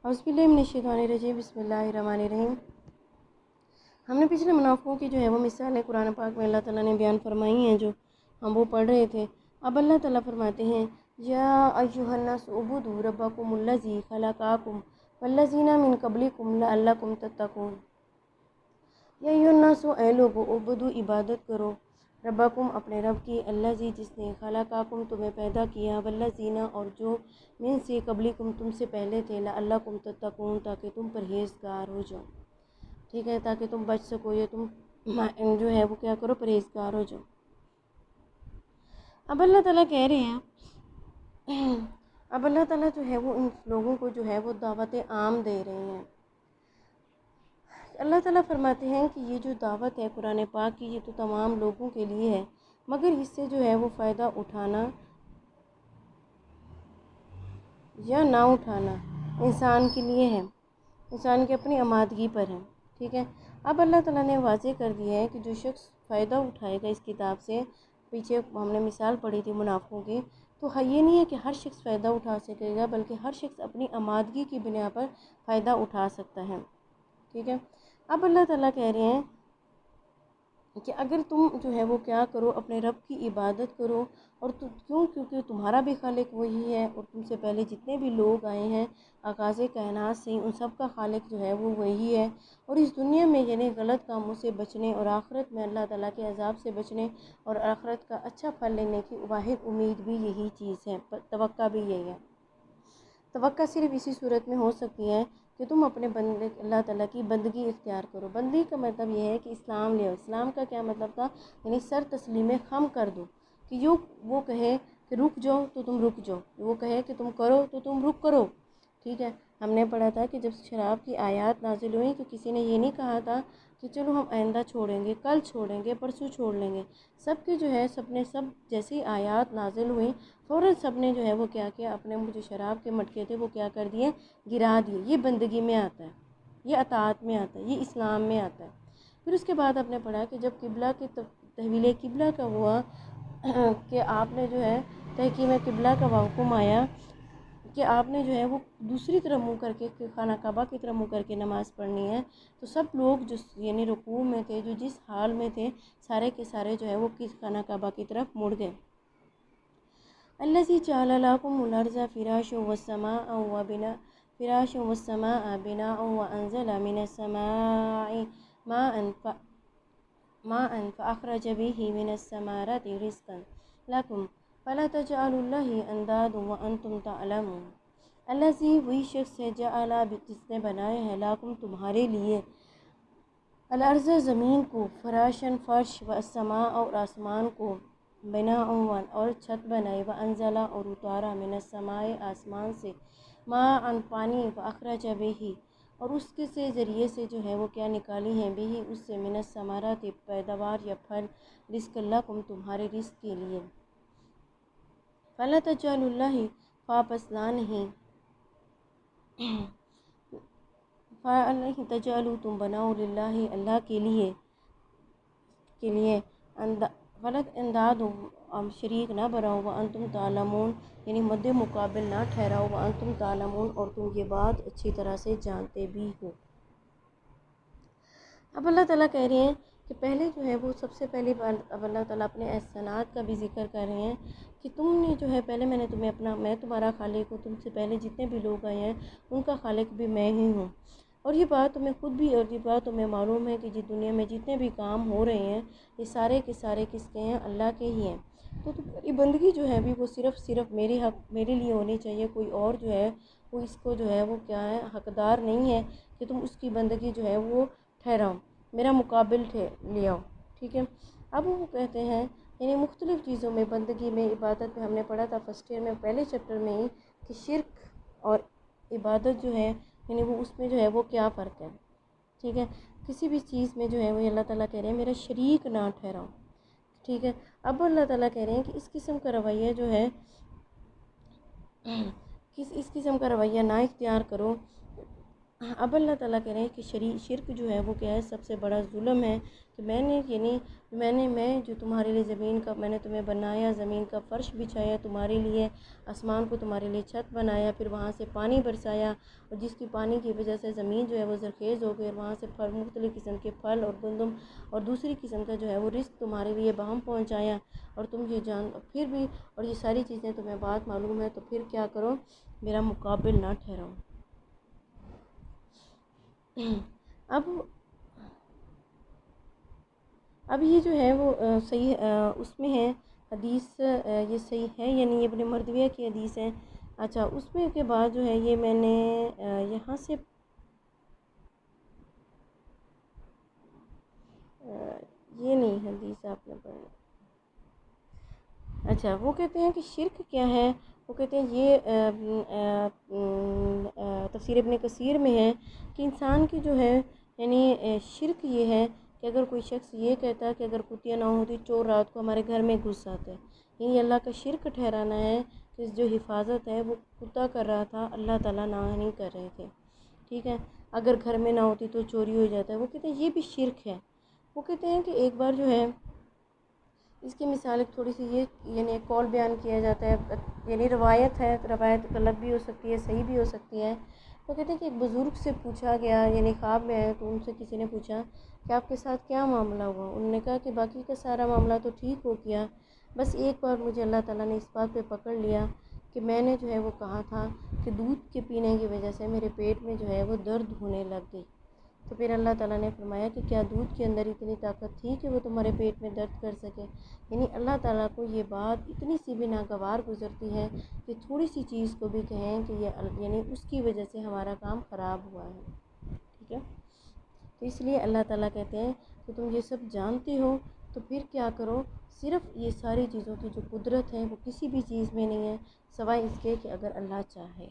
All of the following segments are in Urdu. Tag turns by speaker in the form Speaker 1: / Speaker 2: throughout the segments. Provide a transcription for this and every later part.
Speaker 1: اعوذ باللہ من الشیطان الرجیم، بسم اللہ الرحمن الرحیم۔ ہم نے پچھلے منافقوں کی جو ہے وہ مثالیں قرآن پاک میں اللہ تعالیٰ نے بیان فرمائی ہیں، جو ہم وہ پڑھ رہے تھے۔ اب اللہ تعالیٰ فرماتے ہیں یا ایھا الناس اعبدوا ربکم الذی خلقکم والذین من قبلکم لعلکم تتقون۔ یا ایھا الناس، اے لوگو، اعبدوا، عبادت کرو، ربکم، اپنے رب کی، الذی، جس نے، خلقکم، تمہیں پیدا کیا، والذین، اور جو، من سے، قبلکم، تم سے پہلے تھے، لعلکم تتقون، تاکہ تم پرہیزگار ہو جاؤ۔ ٹھیک ہے، تاکہ تم بچ سکو، یا تم جو ہے وہ کیا کرو، پرہیزگار ہو جاؤ۔ اب اللہ تعالیٰ کہہ رہے ہیں اب اللہ تعالیٰ جو ہے وہ ان لوگوں کو جو ہے وہ دعوت عام دے رہے ہیں۔ اللہ تعالیٰ فرماتے ہیں کہ یہ جو دعوت ہے قرآن پاک کی، یہ تو تمام لوگوں کے لیے ہے، مگر اس سے جو ہے وہ فائدہ اٹھانا یا نہ اٹھانا انسان کے لیے ہے، انسان کی اپنی آمادگی پر ہے۔ ٹھیک ہے، اب اللہ تعالیٰ نے واضح کر دیا ہے کہ جو شخص فائدہ اٹھائے گا اس کتاب سے، پیچھے ہم نے مثال پڑھی تھی منافقوں کی، تو یہ نہیں ہے کہ ہر شخص فائدہ اٹھا سکے گا، بلکہ ہر شخص اپنی آمادگی کی بنا پر فائدہ اٹھا سکتا ہے۔ ٹھیک ہے، اب اللہ تعالیٰ کہہ رہے ہیں کہ اگر تم جو ہے وہ کیا کرو، اپنے رب کی عبادت کرو، اور کیونکہ تمہارا بھی خالق وہی ہے، اور تم سے پہلے جتنے بھی لوگ آئے ہیں آغاز کائنات سے، ان سب کا خالق جو ہے وہ وہی ہے، اور اس دنیا میں یعنی غلط کاموں سے بچنے، اور آخرت میں اللہ تعالیٰ کے عذاب سے بچنے، اور آخرت کا اچھا پھل لینے کی واحد امید بھی یہی چیز ہے، توقع بھی یہی ہے۔ توقع صرف اسی صورت میں ہو سکتی ہے کہ تم اپنے بندے اللہ تعالیٰ کی بندگی اختیار کرو۔ بندگی کا مطلب یہ ہے کہ اسلام لے آؤ۔ اسلام کا کیا مطلب تھا؟ یعنی سر تسلیم خم کر دو، کہ وہ کہے کہ رک جاؤ تو تم رک جاؤ، وہ کہے کہ تم کرو تو تم رک کرو۔ ٹھیک ہے، ہم نے پڑھا تھا کہ جب شراب کی آیات نازل ہوئی تو کسی نے یہ نہیں کہا تھا کہ چلو ہم آئندہ چھوڑیں گے، کل چھوڑیں گے، پرسوں چھوڑ لیں گے۔ سب کے جو ہے سب جیسی آیات نازل ہوئیں، فوراً سب نے جو ہے وہ کیا کیا، اپنے جو شراب کے مٹکے تھے وہ کیا کر دیے، گرا دیے۔ یہ بندگی میں آتا ہے، یہ اطاعت میں آتا ہے، یہ اسلام میں آتا ہے۔ پھر اس کے بعد آپ نے پڑھا کہ جب قبلہ کے تحویل قبلہ کا ہوا، کہ آپ نے جو ہے تحکیم قبلہ کا حکم آیا کہ آپ نے جو ہے وہ دوسری طرف منہ کر کے خانہ کعبہ کی طرف منہ کر کے نماز پڑھنی ہے، تو سب لوگ جو یعنی رکوع میں تھے، جو جس حال میں تھے، سارے کے سارے جو ہے وہ کس خانہ کعبہ کی طرف مڑ گئے۔ الذی جعل لکم الارض فراشا والسماء بناء وانزل من السماء ماء فاخرج به من الثمرات رزقا لکم فلا تجعلوا للہ اندادا وانتم تعلمون۔ الذی، وہی شخص ہے، جعل، جس نے بنایا ہے، لکم، تمہارے لیے، الارض، زمین کو، فراشاً، فرش، والسماء، اور آسمان کو، بناء، اور چھت بنائی، وانزل، اور اتارا، من السماء، آسمان سے، ماء، پانی، فاخرج به، اور اس کے سے ذریعے سے جو ہے وہ کیا نکالی ہیں، بھی اس سے، من الثمرات، پیداوار یا پھل، رزق لکم، تمہارے رزق کے لیے۔ فلا تجعلوا للہ، پس نہ نہیں، فلا تجعلوا، تم بناؤ، للہ، اللہ کے لیے فلا انداد، شریک نہ بناؤ، وانتم تعلمون، یعنی مد مقابل نہ ٹھہراؤ، وانتم تعلمون، اور تم یہ بات اچھی طرح سے جانتے بھی ہو۔ اب اللہ تعالیٰ کہہ رہے ہیں کہ پہلے جو ہے وہ سب سے پہلی بار اب اللہ تعالیٰ اپنے احسانات کا بھی ذکر کر رہے ہیں کہ تم نے جو ہے پہلے میں تمہارا خالق ہوں، تم سے پہلے جتنے بھی لوگ آئے ہیں ان کا خالق بھی میں ہی ہوں، اور یہ بات تمہیں خود بھی، اور یہ بات تمہیں معلوم ہے کہ جس دنیا میں جتنے بھی کام ہو رہے ہیں یہ سارے کے سارے کس کے ہیں، اللہ کے ہی ہیں۔ تو تمہاری بندگی جو ہے بھی وہ صرف میرے لیے ہونی چاہیے، کوئی اور جو ہے وہ اس کو جو ہے وہ کیا ہے، حقدار نہیں ہے کہ تم اس کی بندگی جو ہے وہ ٹھہراؤ، میرا مقابل لے آؤ۔ ٹھیک ہے، اب وہ کہتے ہیں یعنی مختلف چیزوں میں، بندگی میں، عبادت میں، ہم نے پڑھا تھا فرسٹ ایئر میں، پہلے چیپٹر میں ہی، کہ شرک اور عبادت جو ہے یعنی وہ اس میں جو ہے وہ کیا فرق ہے۔ ٹھیک ہے، کسی بھی چیز میں جو ہے وہ اللہ تعالیٰ کہہ رہے ہیں میرا شریک نہ ٹھہراؤ۔ ٹھیک ہے، اب اللہ تعالیٰ کہہ رہے ہیں کہ اس قسم کا رویہ جو ہے اس قسم کا رویہ نہ اختیار کرو اب اللہ تعالیٰ کہہ رہے ہیں کہ شرک جو ہے وہ کیا ہے، سب سے بڑا ظلم ہے کہ میں جو تمہارے لیے زمین کا، میں نے تمہیں بنایا، زمین کا فرش بچھایا تمہارے لیے، آسمان کو تمہارے لیے چھت بنایا، پھر وہاں سے پانی برسایا، اور جس کی پانی کی وجہ سے زمین جو ہے وہ زرخیز ہو گئی، اور وہاں سے مختلف قسم کے پھل اور گندم اور دوسری قسم کا جو ہے وہ رزق تمہارے لیے بہم پہنچایا، اور تم یہ پھر بھی، اور یہ ساری چیزیں تمہیں بات معلوم ہے، تو پھر کیا کرو، میرا مقابل نہ ٹھہراؤ۔ اب یہ جو ہے وہ صحیح اس میں ہے حدیث، یہ صحیح ہے، یعنی یہ ابن مردویہ کی حدیث ہے۔ اچھا، اس میں کے بعد جو ہے یہ میں نے یہاں سے یہ نہیں حدیث آپ نے پڑھی۔ اچھا، وہ کہتے ہیں کہ شرک کیا ہے، وہ کہتے ہیں یہ تفسیر ابن کثیر میں ہے کہ انسان کی جو ہے، یعنی شرک یہ ہے کہ اگر کوئی شخص یہ کہتا ہے کہ اگر کتیاں نہ ہوتی چور رات کو ہمارے گھر میں گھس آتے، یعنی اللہ کا شرک ٹھہرانا ہے کہ جو حفاظت ہے وہ کتا کر رہا تھا، اللہ تعالیٰ نہ نہیں کر رہے تھے، ٹھیک ہے، اگر گھر میں نہ ہوتی تو چوری ہو جاتا ہے، وہ کہتے ہیں یہ بھی شرک ہے۔ وہ کہتے ہیں کہ ایک بار جو ہے اس کی مثال ایک تھوڑی سی یہ، یعنی ایک قول بیان کیا جاتا ہے، یعنی روایت ہے، روایت غلط بھی ہو سکتی ہے، صحیح بھی ہو سکتی ہے۔ وہ کہتے ہیں کہ ایک بزرگ سے پوچھا گیا، یعنی خواب میں آئے تو ان سے کسی نے پوچھا کہ آپ کے ساتھ کیا معاملہ ہوا؟ انہوں نے کہا کہ باقی کا سارا معاملہ تو ٹھیک ہو گیا، بس ایک بار مجھے اللہ تعالیٰ نے اس بات پہ پکڑ لیا کہ میں نے جو ہے وہ کہا تھا کہ دودھ کے پینے کی وجہ سے میرے پیٹ میں جو ہے وہ درد ہونے لگ گئی، تو پھر اللہ تعالیٰ نے فرمایا کہ کیا دودھ کے اندر اتنی طاقت تھی کہ وہ تمہارے پیٹ میں درد کر سکے؟ یعنی اللہ تعالیٰ کو یہ بات اتنی سی بھی ناگوار گزرتی ہے کہ تھوڑی سی چیز کو بھی کہیں کہ یہ، یعنی اس کی وجہ سے ہمارا کام خراب ہوا ہے، ٹھیک ہے۔ تو اس لیے اللہ تعالیٰ کہتے ہیں کہ تم یہ سب جانتے ہو تو پھر کیا کرو، صرف یہ ساری چیزوں کی جو قدرت ہے وہ کسی بھی چیز میں نہیں ہے سوائے اس کے کہ اگر اللہ چاہے۔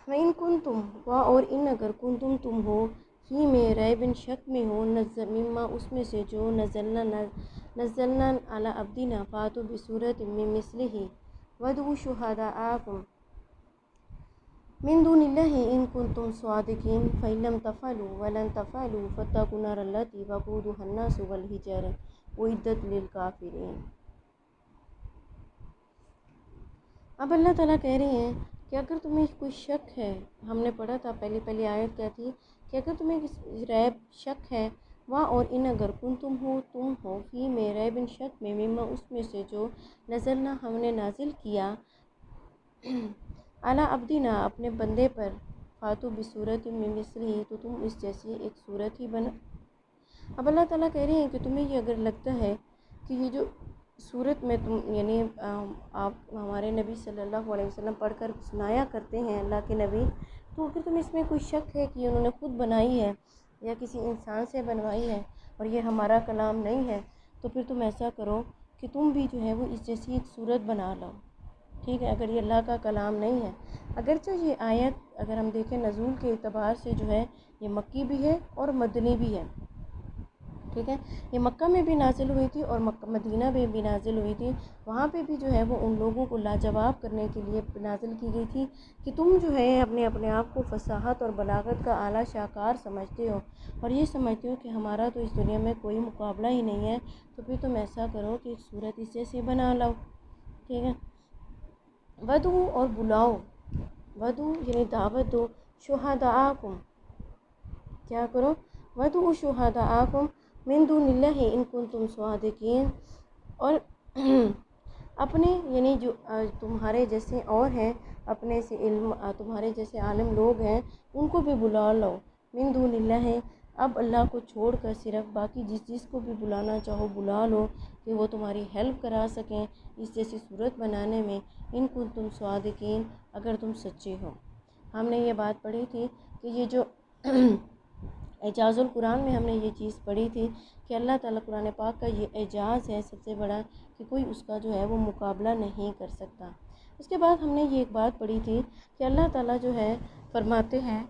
Speaker 1: وَإِن كُنتُم، اور ان اگر کنتم تم ہو، فی میں ریب شک میں ہو، مما اس میں سے جو نزلنا علی عبدنا، فاتوا بسورۃ من مثلہ وادعوا شہداءکم من دون اللہ ان کنتم صادقین، فإن لم تفعلوا ولن تفعلوا فاتقوا النار التي وقودها الناس والحجارة اعدت للکافرین۔ اب اللہ تعالیٰ کہہ رہے ہیں کہ اگر تمہیں کوئی شک ہے، ہم نے پڑھا تھا پہلی آیت کیا تھی کہ اگر تمہیں ریب شک ہے، وہاں اور ان اگر تم ہو فی میں ریب شک میں، مما اس میں سے جو نزلنا ہم نے نازل کیا علی عبدنا اپنے بندے پر، فاتوا بصورت من مثلہ تو تم اس جیسی ایک صورت ہی بنا۔ اب اللہ تعالیٰ کہہ رہے ہیں کہ تمہیں یہ اگر لگتا ہے کہ یہ جو صورت میں تم، یعنی آپ ہمارے نبی صلی اللہ علیہ وسلم پڑھ کر سنایا کرتے ہیں اللہ کے نبی، تو اگر تم اس میں کوئی شک ہے کہ انہوں نے خود بنائی ہے یا کسی انسان سے بنوائی ہے اور یہ ہمارا کلام نہیں ہے، تو پھر تم ایسا کرو کہ تم بھی جو ہے وہ اس جیسی ایک صورت بنا لو، ٹھیک ہے، اگر یہ اللہ کا کلام نہیں ہے۔ اگرچہ یہ آیت اگر ہم دیکھیں نزول کے اعتبار سے جو ہے یہ مکی بھی ہے اور مدنی بھی ہے، ٹھیک ہے، یہ مکہ میں بھی نازل ہوئی تھی اور مدینہ میں بھی نازل ہوئی تھی، وہاں پہ بھی جو ہے وہ ان لوگوں کو لاجواب کرنے کے لیے نازل کی گئی تھی کہ تم جو ہے اپنے آپ کو فصاحت اور بلاغت کا اعلیٰ شاہکار سمجھتے ہو اور یہ سمجھتے ہو کہ ہمارا تو اس دنیا میں کوئی مقابلہ ہی نہیں ہے، تو پھر تم ایسا کرو کہ ایک صورت اس جیسی بنا لاؤ، ٹھیک ہے۔ ودعو اور بلاؤ، ودعو یعنی دعوت دو، شہداءکم کیا کرو، ودعو شہداءکم من دون اللہ ان کنتم صادقین، اور اپنے یعنی جو تمہارے جیسے اور ہیں، اپنے سے علم تمہارے جیسے عالم لوگ ہیں ان کو بھی بلا لو، من دون اللہ اب اللہ کو چھوڑ کر صرف باقی جس کو بھی بلانا چاہو بلا لو کہ وہ تمہاری ہیلپ کرا سکیں اس جیسی صورت بنانے میں، ان کنتم صادقین اگر تم سچے ہو۔ ہم نے یہ بات پڑھی تھی کہ یہ جو اعجاز القرآن میں ہم نے یہ چیز پڑھی تھی کہ اللہ تعالیٰ قرآن پاک کا یہ اعجاز ہے سب سے بڑا کہ کوئی اس کا جو ہے وہ مقابلہ نہیں کر سکتا۔ اس کے بعد ہم نے یہ ایک بات پڑھی تھی کہ اللہ تعالیٰ جو ہے فرماتے ہیں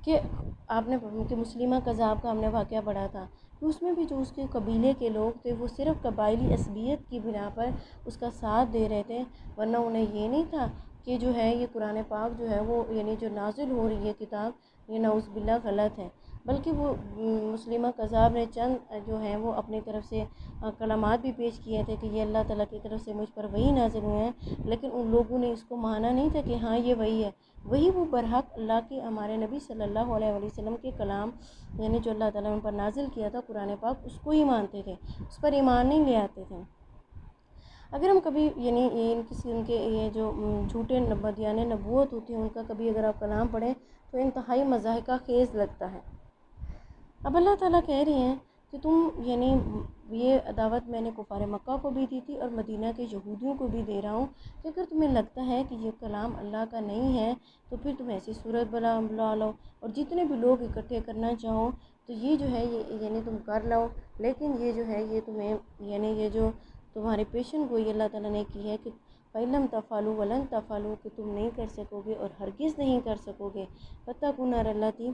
Speaker 1: کہ آپ نے کہ مسلمہ کذاب کا ہم نے واقعہ پڑھا تھا کہ اس میں بھی جو اس کے قبیلے کے لوگ تھے وہ صرف قبائلی عصبیت کی بنا پر اس کا ساتھ دے رہے تھے، ورنہ انہیں یہ نہیں تھا کہ جو ہے یہ قرآن پاک جو ہے وہ یعنی جو نازل ہو رہی ہے کتاب یہ نعوذ باللہ غلط ہے، بلکہ وہ مسلمہ کذاب نے چند جو ہیں وہ اپنی طرف سے کلمات بھی پیش کیے تھے کہ یہ اللہ تعالیٰ کی طرف سے مجھ پر وحی نازل ہوئے ہیں، لیکن ان لوگوں نے اس کو مانا نہیں تھا کہ ہاں یہ وحی ہے، وہی وہ برحق اللہ کے ہمارے نبی صلی اللہ علیہ وسلم کے کلام یعنی جو اللہ تعالیٰ نے ان پر نازل کیا تھا قرآن پاک، اس کو ہی مانتے تھے، اس پر ایمان نہیں لے آتے تھے۔ اگر ہم کبھی یعنی ان قسم کے یہ جو جھوٹے بدیان نبوت ہوتی ہیں ان کا کبھی اگر آپ کلام پڑھیں تو انتہائی مضحکہ خیز لگتا ہے۔ اب اللہ تعالیٰ کہہ رہی ہیں کہ تم یعنی یہ دعوت میں نے کفار مکہ کو بھی دی تھی اور مدینہ کے یہودیوں کو بھی دے رہا ہوں کہ اگر تمہیں لگتا ہے کہ یہ کلام اللہ کا نہیں ہے تو پھر تم ایسی صورت بلا لو اور جتنے بھی لوگ اکٹھے کرنا چاہو تو یہ جو ہے یہ یعنی تم کر لو، لیکن یہ جو ہے یہ تمہیں یعنی یہ جو تمہاری پیشن گوئی اللہ تعالیٰ نے کی ہے کہ فَإِلَّمْ تَفْعَلُوا وَلَن تَفْعَلُوا کہ تم نہیں کر سکو گے اور ہرگز نہیں کر سکو گے، فَاتَّقُوا النَّارَ الَّتِي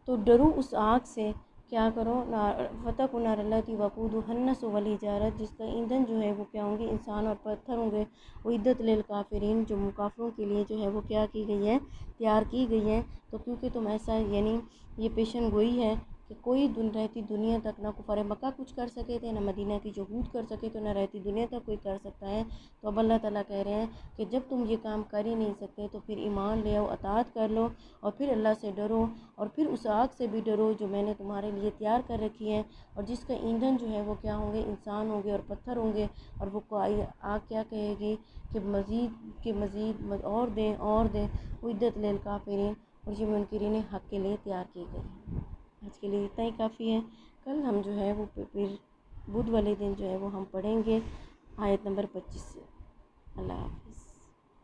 Speaker 1: تو ڈرو اس آگ سے، کیا کرو فَاتَّقُوا النَّارَ الَّتِي وَقُودُهَا النَّاسُ وَالْحِجَارَةُ جس کا ایندھن جو ہے وہ کیا ہوں گے انسان اور پتھر ہوں گے، اعدت للکافرین جو کافروں کے لیے جو ہے وہ کیا کی گئی ہے، تیار کی گئی ہے۔ تو کیونکہ تم ایسا یعنی یہ پیشن گوئی ہے کہ کوئی رہتی دنیا تک نہ کفار مکہ کچھ کر سکے تھے، نہ مدینہ کی یہود کر سکے تو نہ رہتی دنیا تک کوئی کر سکتا ہے، تو اب اللہ تعالیٰ کہہ رہے ہیں کہ جب تم یہ کام کر ہی نہیں سکتے تو پھر ایمان لے آؤ، اطاعت کر لو اور پھر اللہ سے ڈرو اور پھر اس آگ سے بھی ڈرو جو میں نے تمہارے لیے تیار کر رکھی ہے اور جس کا ایندھن جو ہے وہ کیا ہوں گے انسان ہوں گے اور پتھر ہوں گے، اور وہ آگ کیا کہے گی کہ مزید اور دیں اور دیں، اعدت للکافرین اور یہ منکرین حق کے لیے تیار کی گئی ہے۔ آج کے لیے اتنا ہی کافی ہے، کل ہم جو ہے وہ پھر بدھ والے دن جو ہے وہ ہم پڑھیں گے آیت نمبر 25 سے۔ اللہ حافظ۔